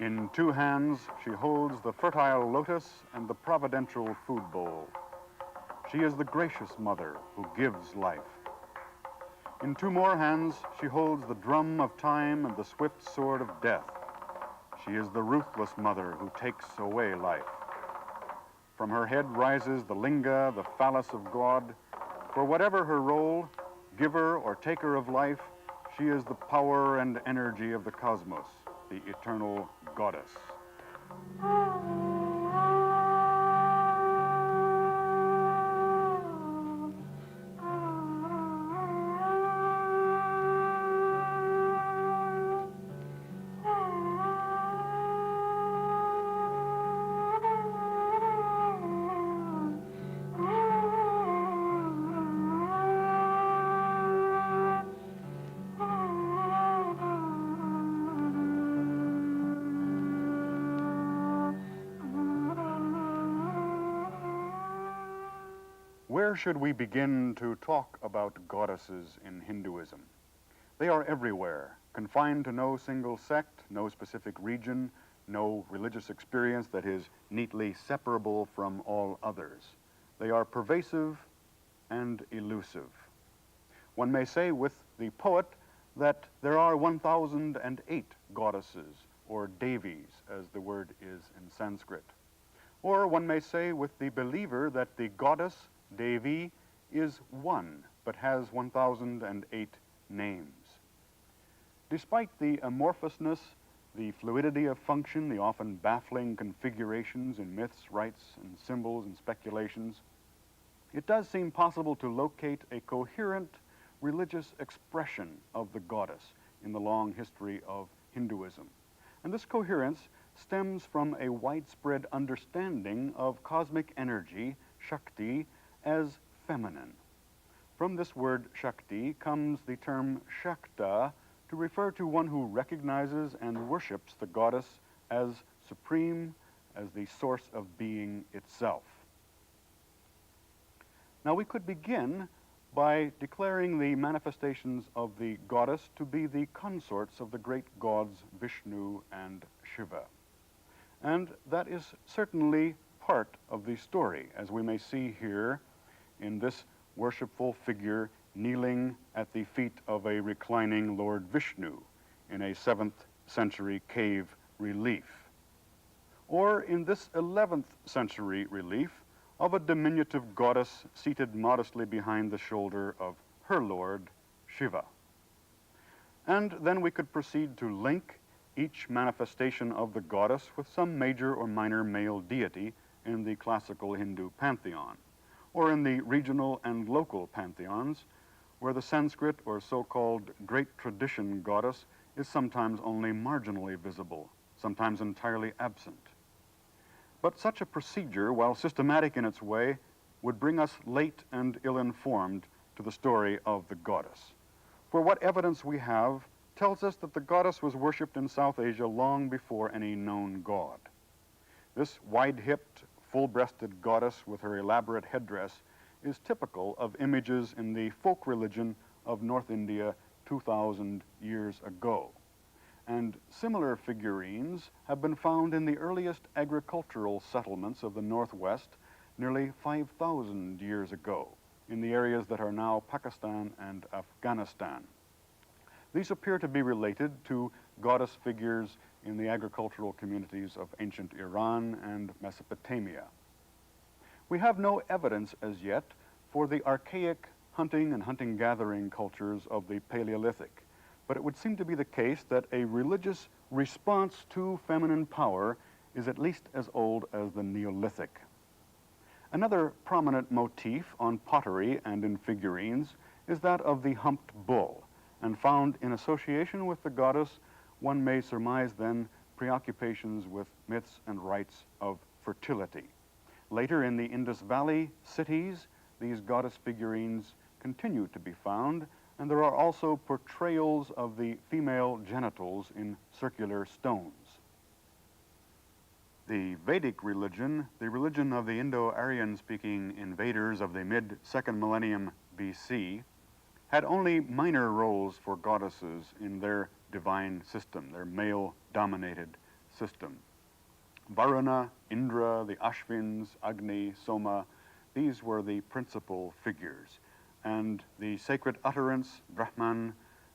In two hands, she holds the fertile lotus and the providential food bowl. She is the gracious mother who gives life. In two more hands, she holds the drum of time and the swift sword of death. She is the ruthless mother who takes away life. From her head rises the linga, the phallus of God. For whatever her role, giver or taker of life, she is the power and energy of the cosmos, the eternal goddess. Where should we begin to talk about goddesses in Hinduism? They are everywhere, confined to no single sect, no specific region, no religious experience that is neatly separable from all others. They are pervasive and elusive. One may say with the poet that there are 1,008 goddesses, or devis, as the word is in Sanskrit. Or one may say with the believer that the goddess, Devi, is one, but has 1,008 names. Despite the amorphousness, the fluidity of function, the often baffling configurations in myths, rites, and symbols and speculations, it does seem possible to locate a coherent religious expression of the goddess in the long history of Hinduism. And this coherence stems from a widespread understanding of cosmic energy, Shakti, as feminine. From this word Shakti comes the term Shakta to refer to one who recognizes and worships the goddess as supreme, as the source of being itself. Now we could begin by declaring the manifestations of the goddess to be the consorts of the great gods Vishnu and Shiva. And that is certainly part of the story, as we may see here in this worshipful figure kneeling at the feet of a reclining Lord Vishnu in a 7th century cave relief. Or in this 11th century relief of a diminutive goddess seated modestly behind the shoulder of her lord, Shiva. And then we could proceed to link each manifestation of the goddess with some major or minor male deity in the classical Hindu pantheon, or in the regional and local pantheons, where the Sanskrit or so-called great tradition goddess is sometimes only marginally visible, sometimes entirely absent. But such a procedure, while systematic in its way, would bring us late and ill-informed to the story of the goddess. For what evidence we have tells us that the goddess was worshipped in South Asia long before any known god. This wide-hipped, full-breasted goddess with her elaborate headdress is typical of images in the folk religion of North India 2,000 years ago. And similar figurines have been found in the earliest agricultural settlements of the Northwest nearly 5,000 years ago in the areas that are now Pakistan and Afghanistan. These appear to be related to goddess figures in the agricultural communities of ancient Iran and Mesopotamia. We have no evidence as yet for the archaic hunting and hunting-gathering cultures of the Paleolithic, but it would seem to be the case that a religious response to feminine power is at least as old as the Neolithic. Another prominent motif on pottery and in figurines is that of the humped bull, and found in association with the goddess, one may surmise then preoccupations with myths and rites of fertility. Later in the Indus Valley cities, these goddess figurines continue to be found, and there are also portrayals of the female genitals in circular stones. The Vedic religion, the religion of the Indo-Aryan-speaking invaders of the mid-2nd millennium BC, had only minor roles for goddesses in their divine system, their male-dominated system. Varuna, Indra, the Ashvins, Agni, Soma, these were the principal figures. And the sacred utterance, Brahman,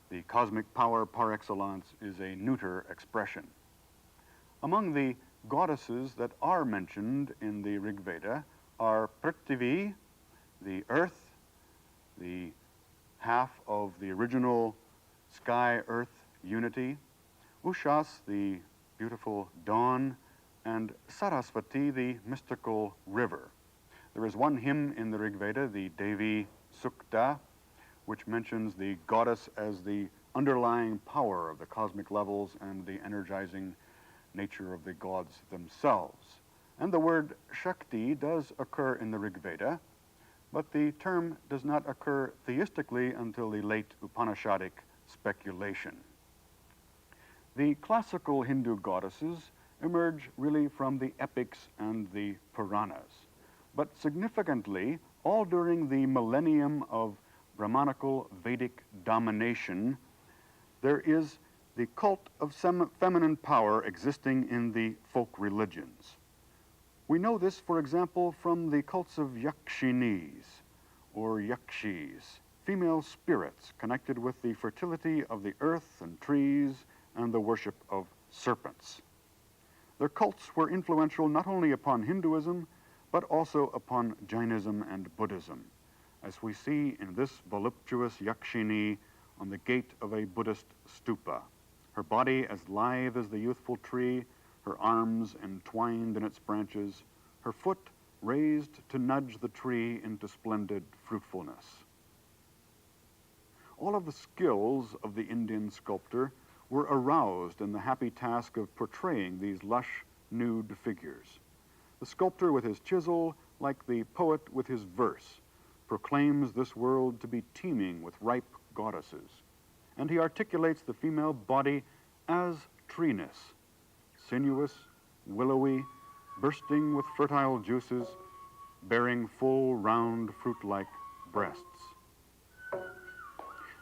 the cosmic power par excellence, is a neuter expression. Among the goddesses that are mentioned in the Rig Veda are Prithvi, the earth, the half of the original sky-earth unity, Ushas, the beautiful dawn, and Sarasvati, the mystical river. There is one hymn in the Rig Veda, the Devi Sukta, which mentions the goddess as the underlying power of the cosmic levels and the energizing nature of the gods themselves. And the word Shakti does occur in the Rig Veda, but the term does not occur theistically until the late Upanishadic speculation. The classical Hindu goddesses emerge really from the epics and the Puranas, but significantly, all during the millennium of Brahmanical Vedic domination, there is the cult of feminine power existing in the folk religions. We know this, for example, from the cults of Yakshinis, or Yakshis, female spirits connected with the fertility of the earth and trees and the worship of serpents. Their cults were influential not only upon Hinduism, but also upon Jainism and Buddhism, as we see in this voluptuous Yakshini on the gate of a Buddhist stupa, her body as lithe as the youthful tree, her arms entwined in its branches, her foot raised to nudge the tree into splendid fruitfulness. All of the skills of the Indian sculptor were aroused in the happy task of portraying these lush, nude figures. The sculptor with his chisel, like the poet with his verse, proclaims this world to be teeming with ripe goddesses, and he articulates the female body as treeness, sinuous, willowy, bursting with fertile juices, bearing full, round, fruit-like breasts.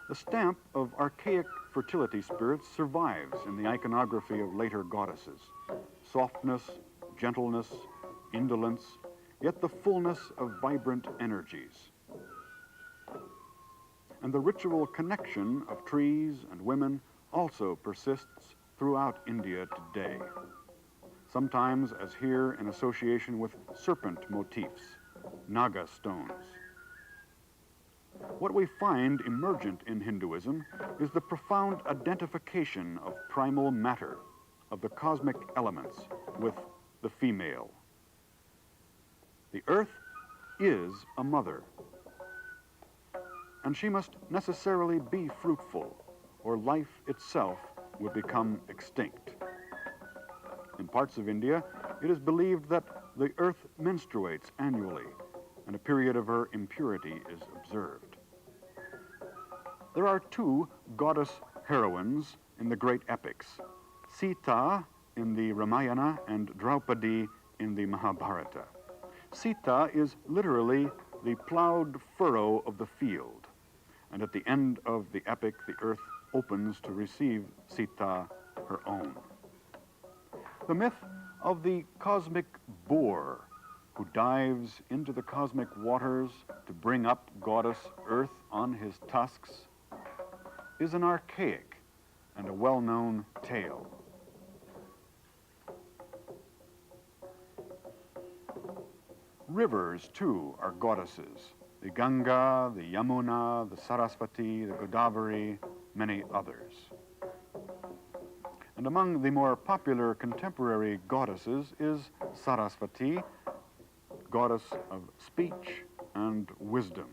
The stamp of archaic fertility spirits survives in the iconography of later goddesses. Softness, gentleness, indolence, yet the fullness of vibrant energies. And the ritual connection of trees and women also persists throughout India today, sometimes, as here, in association with serpent motifs, Naga stones. What we find emergent in Hinduism is the profound identification of primal matter, of the cosmic elements, with the female. The earth is a mother, and she must necessarily be fruitful, or life itself would become extinct. In parts of India, it is believed that the earth menstruates annually, and a period of her impurity is observed. There are two goddess heroines in the great epics, Sita in the Ramayana and Draupadi in the Mahabharata. Sita is literally the plowed furrow of the field, and at the end of the epic, the earth opens to receive Sita, her own. The myth of the cosmic boar who dives into the cosmic waters to bring up goddess Earth on his tusks is an archaic and a well-known tale. Rivers, too, are goddesses. The Ganga, the Yamuna, the Sarasvati, the Godavari, many others. And among the more popular contemporary goddesses is Sarasvati, goddess of speech and wisdom.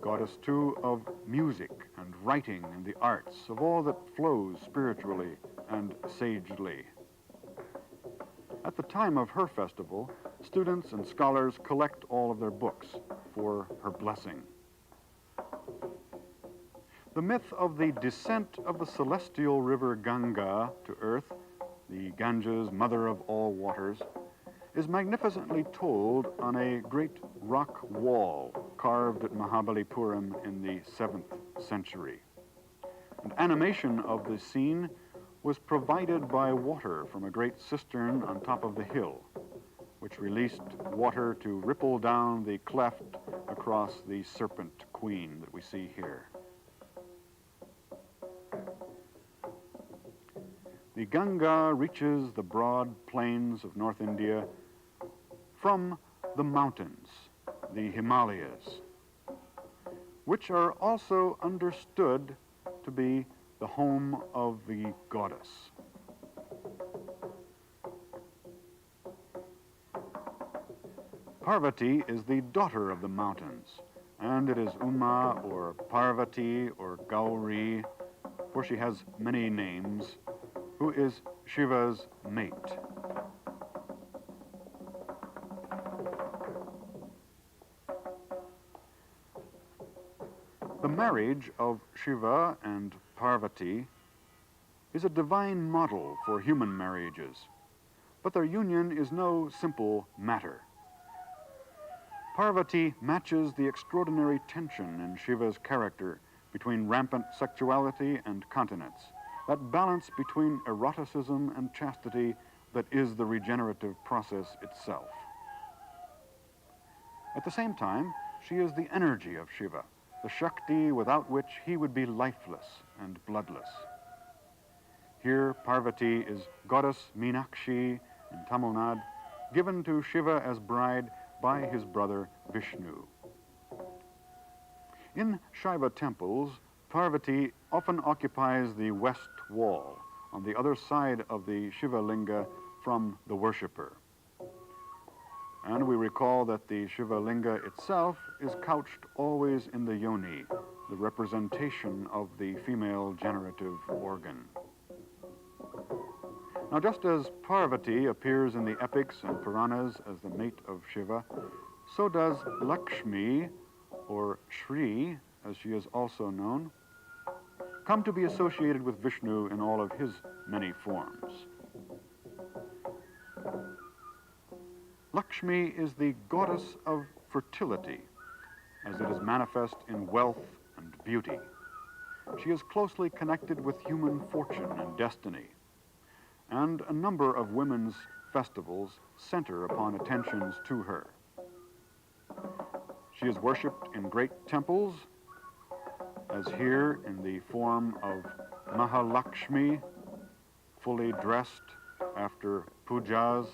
Goddess, too, of music and writing and the arts, of all that flows spiritually and sagely. At the time of her festival, students and scholars collect all of their books for her blessing. The myth of the descent of the celestial river Ganga to earth, the Ganges, mother of all waters, is magnificently told on a great rock wall carved at Mahabalipuram in the 7th century. And animation of the scene was provided by water from a great cistern on top of the hill, which released water to ripple down the cleft across the serpent queen that we see here. The Ganga reaches the broad plains of North India from the mountains, the Himalayas, which are also understood to be the home of the goddess. Parvati is the daughter of the mountains, and it is Uma or Parvati or Gauri, for she has many names, who is Shiva's mate. The marriage of Shiva and Parvati is a divine model for human marriages, but their union is no simple matter. Parvati matches the extraordinary tension in Shiva's character between rampant sexuality and continence, that balance between eroticism and chastity that is the regenerative process itself. At the same time, she is the energy of Shiva, the Shakti without which he would be lifeless and bloodless. Here, Parvati is goddess Meenakshi in Tamil Nadu, given to Shiva as bride by his brother Vishnu. In Shaiva temples, Parvati often occupies the west wall, on the other side of the Shiva Linga from the worshipper. And we recall that the Shiva Linga itself is couched always in the yoni, the representation of the female generative organ. Now, just as Parvati appears in the epics and Puranas as the mate of Shiva, so does Lakshmi, or Shri, as she is also known, come to be associated with Vishnu in all of his many forms. Lakshmi is the goddess of fertility, as it is manifest in wealth and beauty. She is closely connected with human fortune and destiny, and a number of women's festivals center upon attentions to her. She is worshipped in great temples, as here in the form of Mahalakshmi, fully dressed after pujas,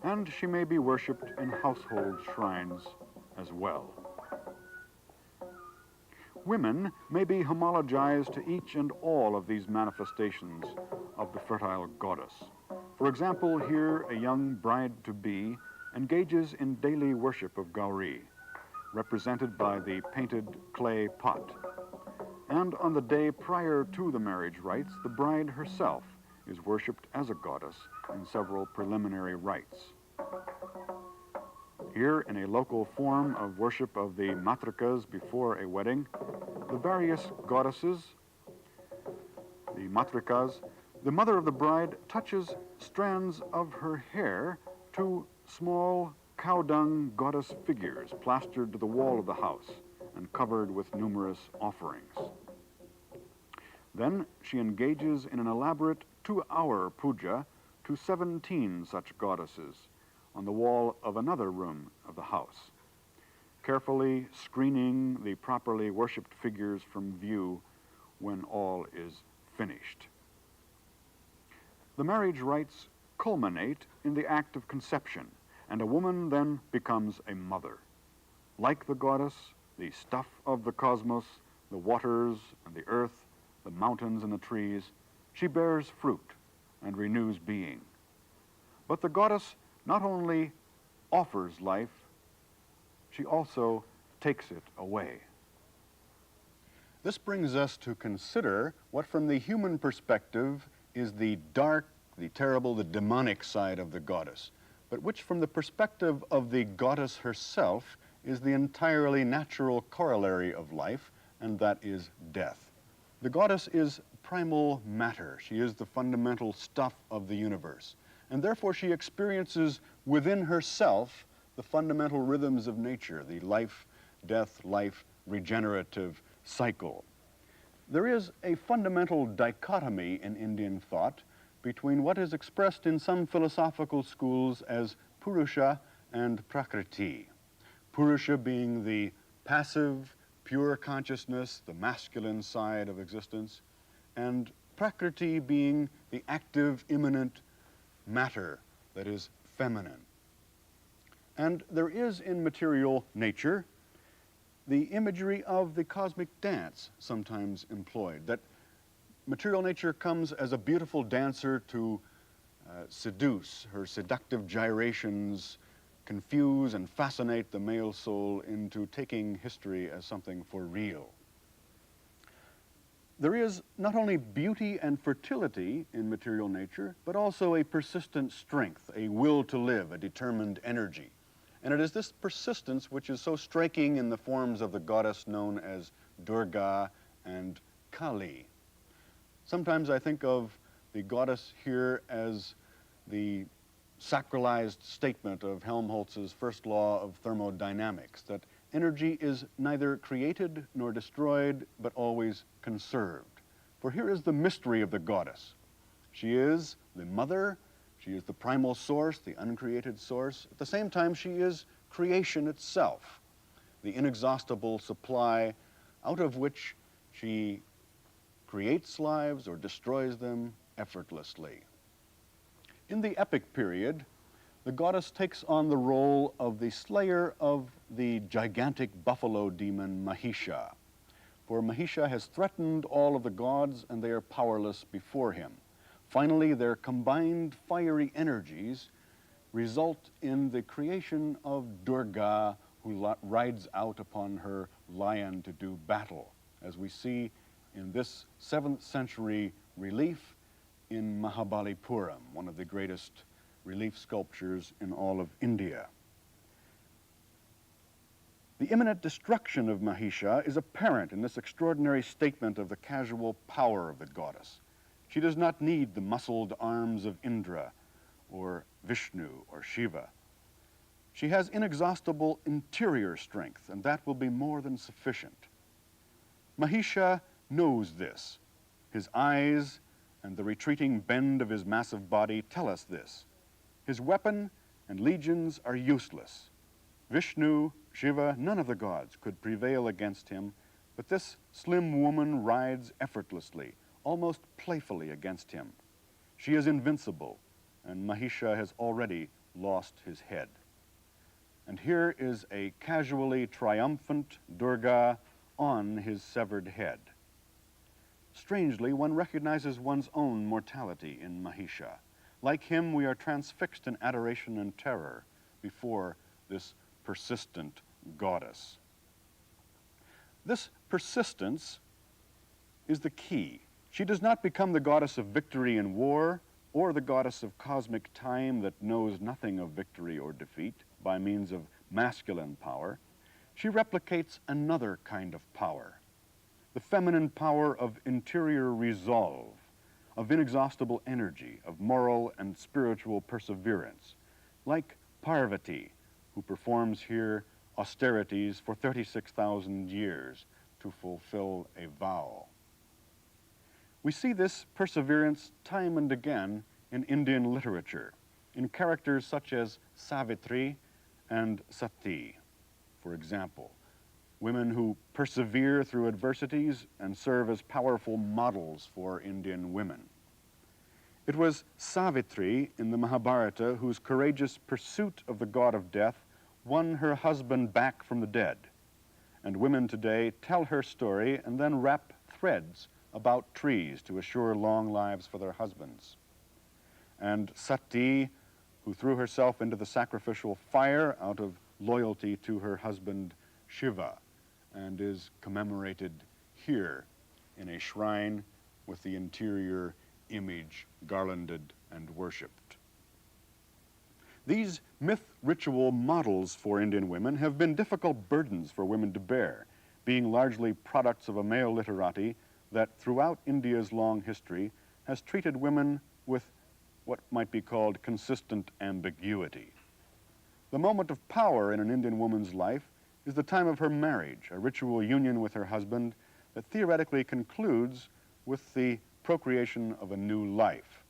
and she may be worshipped in household shrines as well. Women may be homologized to each and all of these manifestations of the fertile goddess. For example, here a young bride-to-be engages in daily worship of Gauri, represented by the painted clay pot. And on the day prior to the marriage rites, the bride herself is worshipped as a goddess in several preliminary rites. Here, in a local form of worship of the matrikas before a wedding, the various goddesses, the matrikas, the mother of the bride touches strands of her hair to small cow dung goddess figures plastered to the wall of the house and covered with numerous offerings. Then she engages in an elaborate 2-hour puja to 17 such goddesses on the wall of another room of the house, carefully screening the properly worshipped figures from view when all is finished. The marriage rites culminate in the act of conception, and a woman then becomes a mother. Like the goddess, the stuff of the cosmos, the waters and the earth, the mountains and the trees, she bears fruit and renews being. But the goddess not only offers life, she also takes it away. This brings us to consider what from the human perspective is the dark, the terrible, the demonic side of the goddess, but which from the perspective of the goddess herself is the entirely natural corollary of life, and that is death. The goddess is primal matter. She is the fundamental stuff of the universe, and therefore she experiences within herself the fundamental rhythms of nature, the life, death, life, regenerative cycle. There is a fundamental dichotomy in Indian thought between what is expressed in some philosophical schools as Purusha and Prakriti. Purusha being the passive, pure consciousness, the masculine side of existence, and Prakriti being the active, immanent matter that is feminine. And there is in material nature the imagery of the cosmic dance sometimes employed, that material nature comes as a beautiful dancer to seduce. Her seductive gyrations confuse and fascinate the male soul into taking history as something for real. There is not only beauty and fertility in material nature, but also a persistent strength, a will to live, a determined energy. And it is this persistence which is so striking in the forms of the goddess known as Durga and Kali. Sometimes I think of the goddess here as the sacralized statement of Helmholtz's first law of thermodynamics, that energy is neither created nor destroyed, but always conserved. For here is the mystery of the goddess. She is the mother, she is the primal source, the uncreated source. At the same time, she is creation itself, the inexhaustible supply out of which she creates lives or destroys them effortlessly. In the epic period, the goddess takes on the role of the slayer of the gigantic buffalo demon Mahisha. For Mahisha has threatened all of the gods and they are powerless before him. Finally, their combined fiery energies result in the creation of Durga, who rides out upon her lion to do battle, as we see in this 7th century relief in Mahabalipuram, one of the greatest relief sculptures in all of India. The imminent destruction of Mahisha is apparent in this extraordinary statement of the casual power of the goddess. She does not need the muscled arms of Indra or Vishnu or Shiva. She has inexhaustible interior strength, and that will be more than sufficient. Mahisha knows this. His eyes and the retreating bend of his massive body tell us this. His weapon and legions are useless. Vishnu, Shiva, none of the gods could prevail against him, but this slim woman rides effortlessly, almost playfully against him. She is invincible, and Mahisha has already lost his head. And here is a casually triumphant Durga on his severed head. Strangely, one recognizes one's own mortality in Mahisha. Like him, we are transfixed in adoration and terror before this persistent goddess. This persistence is the key. She does not become the goddess of victory in war or the goddess of cosmic time that knows nothing of victory or defeat by means of masculine power. She replicates another kind of power, the feminine power of interior resolve, of inexhaustible energy, of moral and spiritual perseverance, like Parvati, who performs here austerities for 36,000 years to fulfill a vow. We see this perseverance time and again in Indian literature, in characters such as Savitri and Sati, for example, women who persevere through adversities and serve as powerful models for Indian women. It was Savitri in the Mahabharata whose courageous pursuit of the god of death won her husband back from the dead. And women today tell her story and then wrap threads about trees to assure long lives for their husbands. And Sati, who threw herself into the sacrificial fire out of loyalty to her husband Shiva, and is commemorated here in a shrine with the interior image garlanded and worshipped. These myth ritual models for Indian women have been difficult burdens for women to bear, being largely products of a male literati that throughout India's long history has treated women with what might be called consistent ambiguity. The moment of power in an Indian woman's life is the time of her marriage, a ritual union with her husband that theoretically concludes with the procreation of a new life.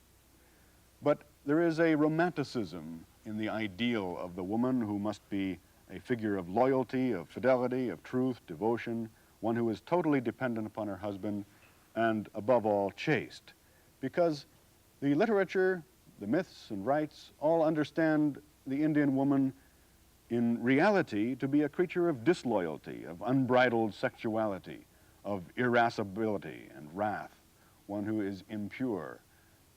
But there is a romanticism in the ideal of the woman who must be a figure of loyalty, of fidelity, of truth, devotion, one who is totally dependent upon her husband, and above all, chaste. Because the literature, the myths and rites all understand the Indian woman in reality to be a creature of disloyalty, of unbridled sexuality, of irascibility and wrath, one who is impure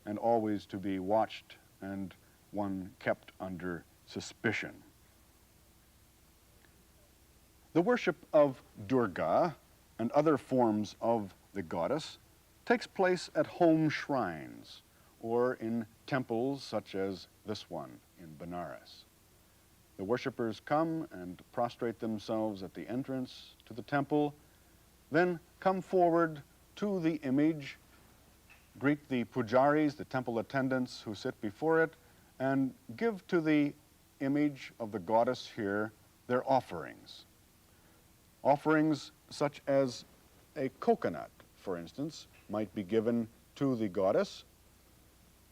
and always to be watched and one kept under suspicion. The worship of Durga and other forms of the goddess takes place at home shrines or in temples such as this one in Benares. The worshippers come and prostrate themselves at the entrance to the temple, then come forward to the image, greet the pujaris, the temple attendants who sit before it, and give to the image of the goddess here their offerings. Offerings such as a coconut, for instance, might be given to the goddess,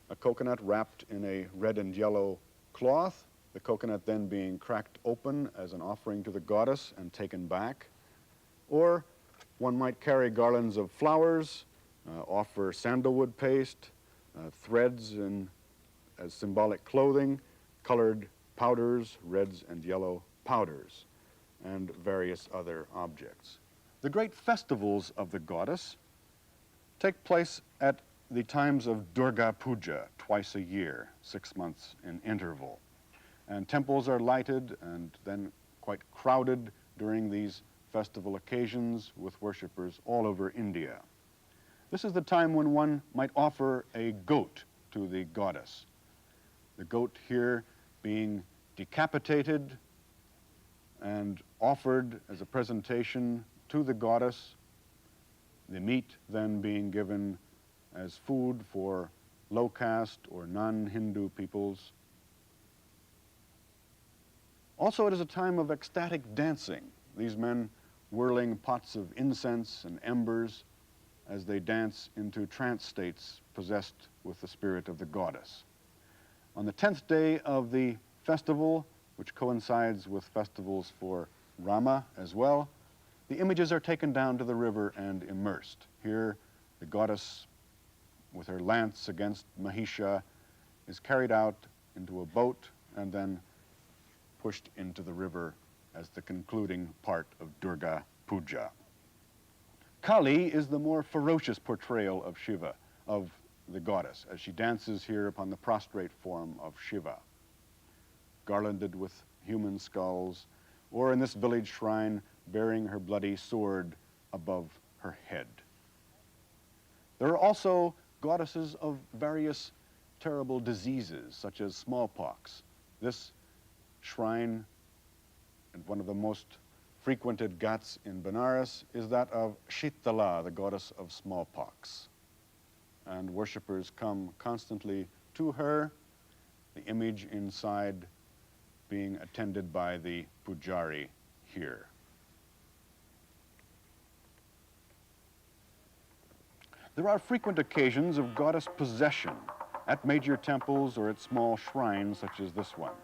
a coconut wrapped in a red and yellow cloth, the coconut then being cracked open as an offering to the goddess and taken back. Or one might carry garlands of flowers, offer sandalwood paste, threads as symbolic clothing, colored powders, reds and yellow powders, and various other objects. The great festivals of the goddess take place at the times of Durga Puja, twice a year, 6 months in interval. And temples are lighted and then quite crowded during these festival occasions with worshippers all over India. This is the time when one might offer a goat to the goddess. The goat here being decapitated and offered as a presentation to the goddess, the meat then being given as food for low caste or non-Hindu peoples. Also, it is a time of ecstatic dancing, these men whirling pots of incense and embers as they dance into trance states possessed with the spirit of the goddess. On the 10th day of the festival, which coincides with festivals for Rama as well, the images are taken down to the river and immersed. Here, the goddess, with her lance against Mahisha, is carried out into a boat and then pushed into the river as the concluding part of Durga Puja. Kali is the more ferocious portrayal of Shiva, of the goddess, as she dances here upon the prostrate form of Shiva, garlanded with human skulls, or in this village shrine, bearing her bloody sword above her head. There are also goddesses of various terrible diseases, such as smallpox. This shrine, and one of the most frequented ghats in Benares, is that of Shitala, the goddess of smallpox. And worshippers come constantly to her, the image inside being attended by the pujari here. There are frequent occasions of goddess possession at major temples or at small shrines such as this one.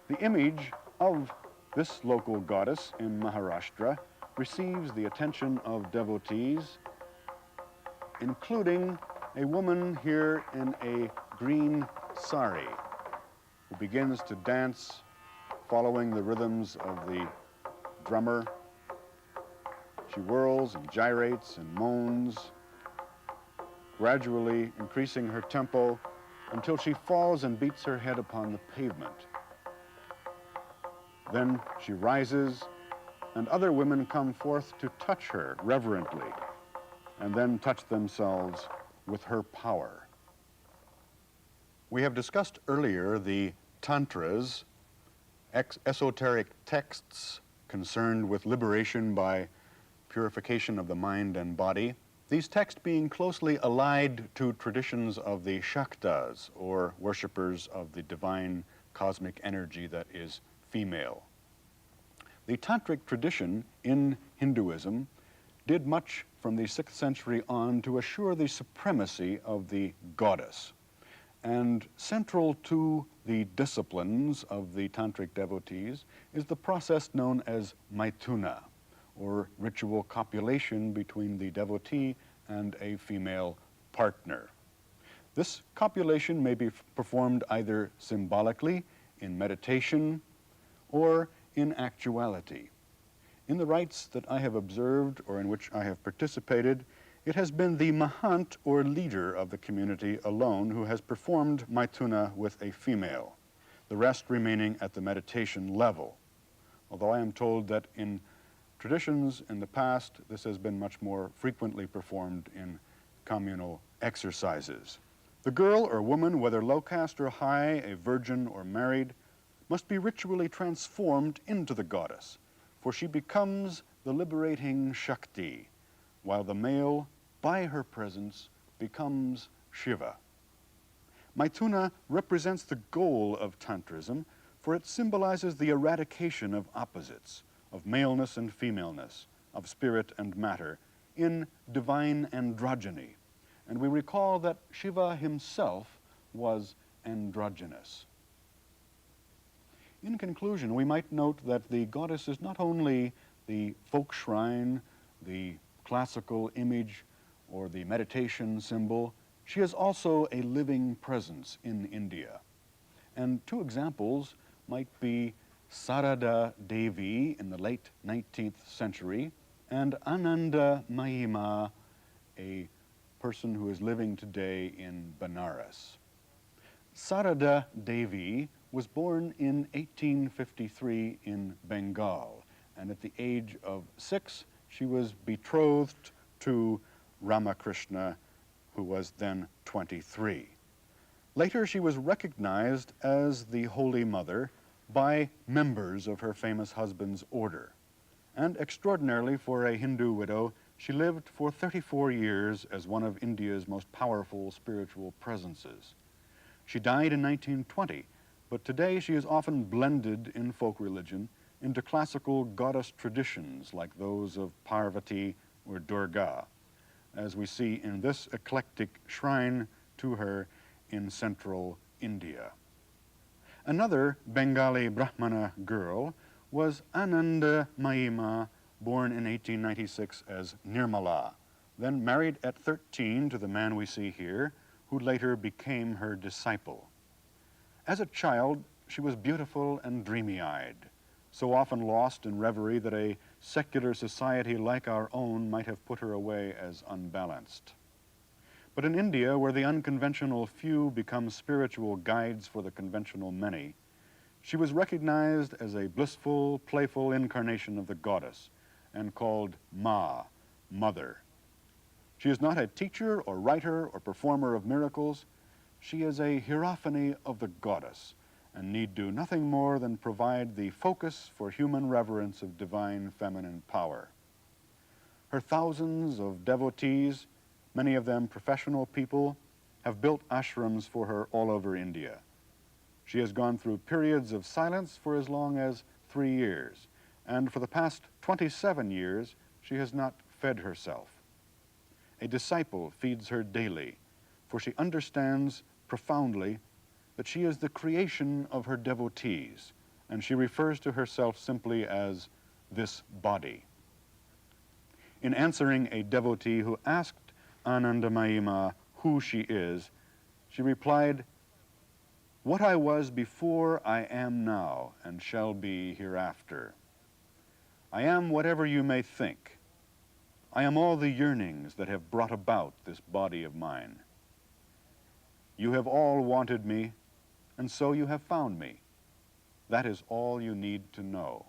The image of this local goddess in Maharashtra receives the attention of devotees, including a woman here in a green sari who begins to dance following the rhythms of the drummer. She whirls and gyrates and moans, gradually increasing her tempo until she falls and beats her head upon the pavement. Then she rises, and other women come forth to touch her reverently, and then touch themselves with her power. We have discussed earlier the tantras, esoteric texts concerned with liberation by purification of the mind and body. These texts being closely allied to traditions of the Shaktas, or worshippers of the divine cosmic energy that is female. The tantric tradition in Hinduism did much from the 6th century on to assure the supremacy of the goddess. And central to the disciplines of the tantric devotees is the process known as maithuna, or ritual copulation between the devotee and a female partner. This copulation may be performed either symbolically, in meditation, or in actuality. In the rites that I have observed or in which I have participated, it has been the mahant or leader of the community alone who has performed maithuna with a female, the rest remaining at the meditation level. Although I am told that in traditions in the past, this has been much more frequently performed in communal exercises. The girl or woman, whether low caste or high, a virgin or married, must be ritually transformed into the goddess, for she becomes the liberating Shakti, while the male, by her presence, becomes Shiva. Maithuna represents the goal of Tantrism, for it symbolizes the eradication of opposites, of maleness and femaleness, of spirit and matter, in divine androgyny. And we recall that Shiva himself was androgynous. In conclusion, we might note that the goddess is not only the folk shrine, the classical image, or the meditation symbol, she is also a living presence in India. And two examples might be Sarada Devi in the late 19th century and Ananda Mahima, a person who is living today in Benares. Sarada Devi was born in 1853 in Bengal, and at the age of 6, she was betrothed to Ramakrishna, who was then 23. Later, she was recognized as the Holy Mother by members of her famous husband's order. And extraordinarily for a Hindu widow, she lived for 34 years as one of India's most powerful spiritual presences. She died in 1920, but today she is often blended in folk religion into classical goddess traditions like those of Parvati or Durga, as we see in this eclectic shrine to her in central India. Another Bengali Brahmana girl was Ananda Mahima, born in 1896 as Nirmala, then married at 13 to the man we see here, who later became her disciple. As a child, she was beautiful and dreamy-eyed, so often lost in reverie that a secular society like our own might have put her away as unbalanced. But in India, where the unconventional few become spiritual guides for the conventional many, she was recognized as a blissful, playful incarnation of the goddess and called Ma, Mother. She is not a teacher or writer or performer of miracles. She is a hierophany of the goddess and need do nothing more than provide the focus for human reverence of divine feminine power. Her thousands of devotees, many of them professional people, have built ashrams for her all over India. She has gone through periods of silence for as long as 3 years, and for the past 27 years, she has not fed herself. A disciple feeds her daily, for she understands profoundly that she is the creation of her devotees, and she refers to herself simply as this body. In answering a devotee who asked Ananda Mahima who she is, she replied, "What I was before, I am now, and shall be hereafter. I am whatever you may think. I am all the yearnings that have brought about this body of mine. You have all wanted me, and so you have found me. That is all you need to know."